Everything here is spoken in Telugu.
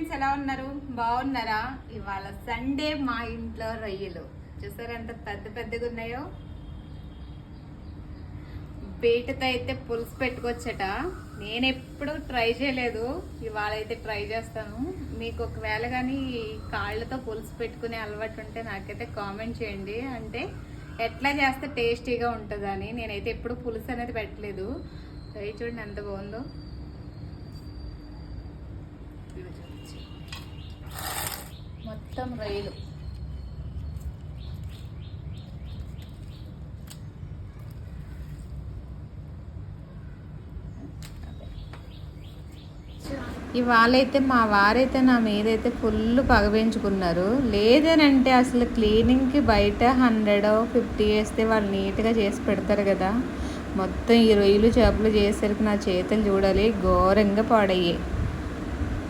ఫ్రెండ్స్, ఎలా ఉన్నారు? బాగున్నారా? ఇవాళ సండే మా ఇంట్లో రొయ్యలు చూసారా ఎంత పెద్ద పెద్దగా ఉన్నాయో. బీటతో అయితే పులుసు పెట్టుకోవచ్చట. నేను ఎప్పుడు ట్రై చేయలేదు, ఇవాళ అయితే ట్రై చేస్తాను. మీకు ఒకవేళ కానీ కాళ్ళతో పులుసు పెట్టుకునే అలవాటు ఉంటే నాకైతే కామెంట్ చేయండి, అంటే ఎట్లా చేస్తే టేస్టీగా ఉంటుందని. నేనైతే ఎప్పుడు పులుసు అనేది పెట్టలేదు. రొయ్య చూడండి ఎంత బాగుందో. మొత్తం రొయ్యలు ఇవాళైతే మా వారైతే నా మీదైతే ఫుల్ పగవేయించుకున్నారు. లేదనంటే అసలు క్లీనింగ్కి బయట 100-50 వేస్తే వాళ్ళు నీట్గా చేసి పెడతారు కదా. మొత్తం ఈ రొయ్యలు చేపలు చేసరికి నా చేతులు చూడాలి ఘోరంగా పాడయ్యాయి.